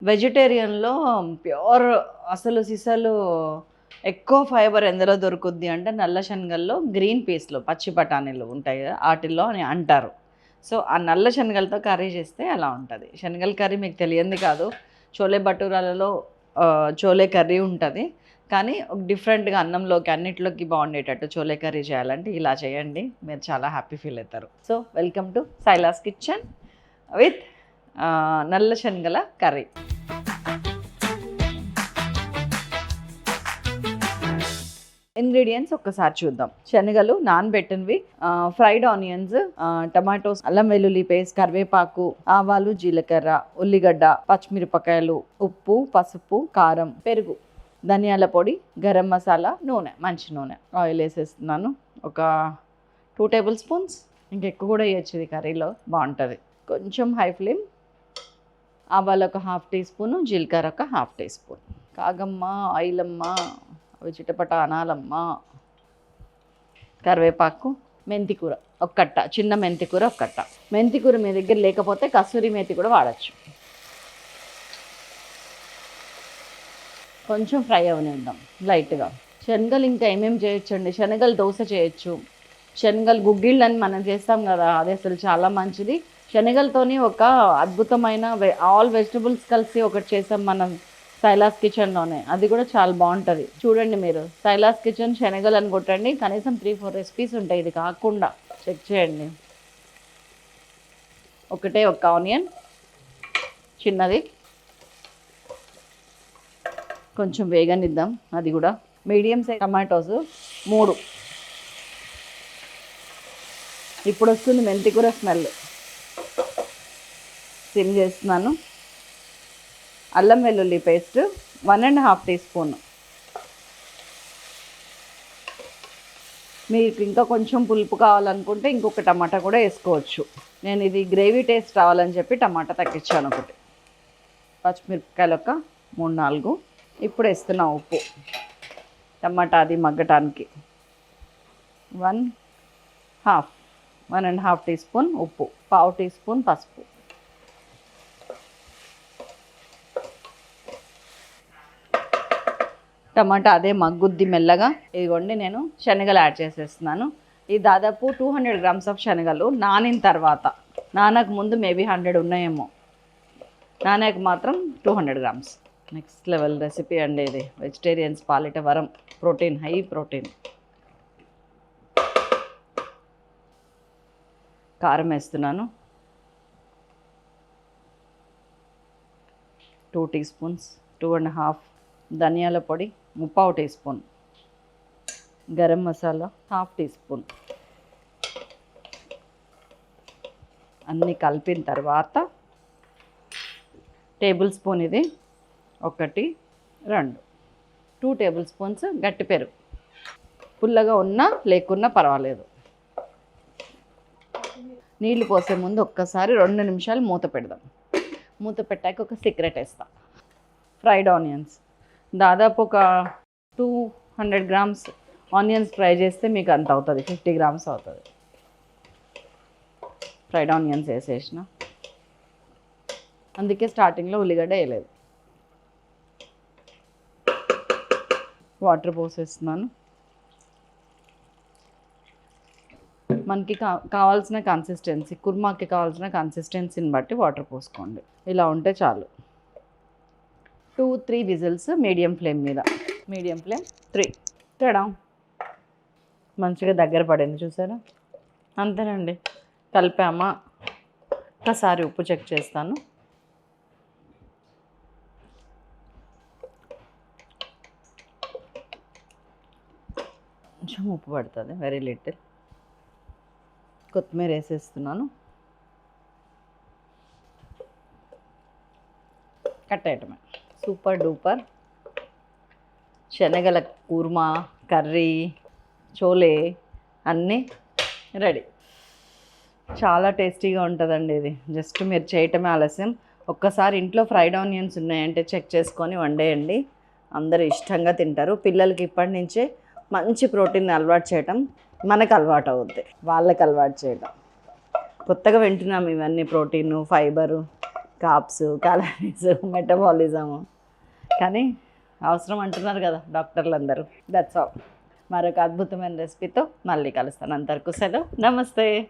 వెజిటేరియన్‌లో pure అసలు సిసలు ఎక్కువ fibre ఎందులో దొరుకుద్ది అంటే నల్ల శనగల్లో గ్రీన్ పీస్‌లో పచ్చి బఠానీలు ఉంటాయి గదా! ఆటిల్లో అని అంటారు. సో, ఆ నల్ల శనగలతో కర్రీ చేస్తే అలా ఉంటది. శనగల కర్రీ మీకు తెలియంది కాదు. చోలే భటూరాలలో చోలే కర్రీ ఉంటది. కానీ ఒక డిఫరెంట్‌గా అన్నంలోకి అన్నిట్లోకి బాగుండేటట్టు చోలే కర్రీ చేయాలంటే ఇలా చేయండి. మీరు చాలా హ్యాపీ ఫీల్ అవుతారు. So, welcome to Silas kitchen with నల్ల శనగల కర్రీ. ఇంగ్రీడియంట్స్ ఒక్కసారి చూద్దాం. శనగలు నానబెట్టినవి, ఫ్రైడ్ ఆనియన్స్, టమాటోస్, అల్లం వెల్లుల్లి పేస్ట్, కరివేపాకు, ఆవాలు, జీలకర్ర, ఉల్లిగడ్డ, పచ్చిమిరపకాయలు, ఉప్పు, పసుపు, కారం, పెరుగు, ధనియాల పొడి, గరం మసాలా, నూనె, మంచి నూనె, ఆయిల్ వేసేస్తున్నాను. ఒక 2 టేబుల్ స్పూన్స్, ఇంకెక్కువ కూడా వేయచ్చు, ఇది కర్రీలో బాగుంటుంది. కొంచెం హై ఫ్లేమ్. ఆవాలు ఒక 1/2 టీ స్పూను, జీలకర్ర ఒక 1/2 టీ స్పూన్. కాగమ్మ, ఆయిలమ్మ, అవి చిటపట అనాలమ్మ. కరివేపాకు, మెంతికూర ఒక కట్ట, చిన్న మెంతికూర ఒక కట్ట. మెంతికూర మీ దగ్గర లేకపోతే కస్తూరి మేతి కూడా వాడచ్చు. కొంచెం ఫ్రై అవనిద్దాం లైట్గా. శనగలు ఇంకా ఏమేమి చేయొచ్చండి, శనగలు దోశ చేయొచ్చు, శనగలు గుగ్గిళ్ళు అని మనం చేస్తాం కదా, అది అసలు చాలా మంచిది. శనగలతోని ఒక అద్భుతమైన ఆల్ వెజిటబుల్స్ కలిసి ఒకటి చేసాం మనం సైలాస్ కిచెన్లోనే, అది కూడా చాలా బాగుంటుంది. చూడండి, మీరు సైలాస్ కిచెన్ శనగలు అని కొట్టండి, కనీసం 3-4 రెసిపీస్ ఉంటాయి ఇది కాకుండా. చెక్ చేయండి. ఒకటే ఒక ఆనియన్ చిన్నది, కొంచెం వేగనిద్దాం. అది కూడా మీడియం సైజ్ టమాటోస్ 3. ఇప్పుడు వస్తుంది మెంతికూర స్మెల్. సిమ్ చేస్తున్నాను. అల్లం వెల్లుల్లి పేస్ట్ 1.5 టీ స్పూన్. మీకు ఇంకా కొంచెం పులుపు కావాలనుకుంటే ఇంకొక టమాటా కూడా వేసుకోవచ్చు. నేను ఇది గ్రేవీ టేస్ట్ రావాలని చెప్పి టమాటా తగ్గించాను ఒకటి. పచ్చిమిరపకాయలు ఒక 3-4. ఇప్పుడు వేస్తున్నా ఉప్పు, టమాటా అది మగ్గటానికి. 1.5 టీ స్పూన్ ఉప్పు, 1/2 టీ స్పూన్ పసుపు. టమాటా అదే మగ్గుద్ది మెల్లగా. ఇదిగోండి, నేను శనగలు యాడ్ చేసేస్తున్నాను. ఇది దాదాపు 200 గ్రామ్స్ ఆఫ్ శనగలు. నానిన తర్వాత, నానక ముందు మేబీ 100 ఉన్నాయేమో, నానాక మాత్రం 200 గ్రామ్స్. నెక్స్ట్ లెవెల్ రెసిపీ అండి ఇది. వెజిటేరియన్స్ పాలిట వరం. Protein, high protein. కారం వేస్తున్నాను 2 టీ స్పూన్స్, 2.5. ధనియాల పొడి 1/4 teaspoon. Garam masala 1/2 teaspoon. అన్నీ కలిపిన తర్వాత టేబుల్ స్పూన్ ఇది 1, 2 టేబుల్ స్పూన్స్ గట్టి పెరుగు. పుల్లగా ఉన్నా లేకున్నా పర్వాలేదు. నీళ్ళు పోసే ముందు ఒక్కసారి 2 నిమిషాలు మూత పెడదాం. మూత పెట్టాక ఒక సీక్రెట్ వేస్తా. ఫ్రైడ్ ఆనియన్స్ దాదాపు ఒక 200 గ్రామ్స్ ఆనియన్స్ ఫ్రై చేస్తే మీకు అంత అవుతుంది, 50 గ్రామ్స్ అవుతుంది. ఫ్రైడ్ ఆనియన్స్ వేసేసిన, అందుకే స్టార్టింగ్లో ఉల్లిగడ్డ వేయలేదు. వాటర్ పోసేస్తున్నాను. మనకి కావాల్సిన కన్సిస్టెన్సీ, కుర్మాకి కావాల్సిన కన్సిస్టెన్సీని బట్టి వాటర్ పోసుకోండి. ఇలా ఉంటే చాలు. 2-3 విజిల్స్ మీడియం ఫ్లేమ్ మీద. Medium flame 3. తేడా మంచిగా దగ్గర పడింది, చూసారా? అంతేనండి. కలిపామా? ఒకసారి ఉప్పు చెక్ చేస్తాను. కొంచెం ఉప్పు పడుతుంది, వెరీ లిటిల్. కొత్తిమీర వేసేస్తున్నాను. కట్ ఐటమే. సూపర్ డూపర్ శనగల కూర్మా, కర్రీ, చోలే అన్నీ రెడీ. చాలా టేస్టీగా ఉంటుందండి ఇది. జస్ట్ మీరు చేయటమే ఆలస్యం. ఒక్కసారి ఇంట్లో ఫ్రైడ్ ఆనియన్స్ ఉన్నాయంటే చెక్ చేసుకొని వండేయండి. అందరూ ఇష్టంగా తింటారు. పిల్లలకి ఇప్పటి నుంచే మంచి ప్రోటీన్ అలవాటు చేయటం మనకు అలవాటు అవుద్ది, వాళ్ళకి అలవాటు చేయటం. కొత్తగా వింటున్నాం ఇవన్నీ, protein, fibre. Carbs, calories, metabolism. కానీ అవసరం అంటున్నారు కదా డాక్టర్లు అందరూ. That's all. మరొక అద్భుతమైన రెసిపీతో మళ్ళీ కలుస్తాను. అంతవరకు సెలవు. నమస్తే.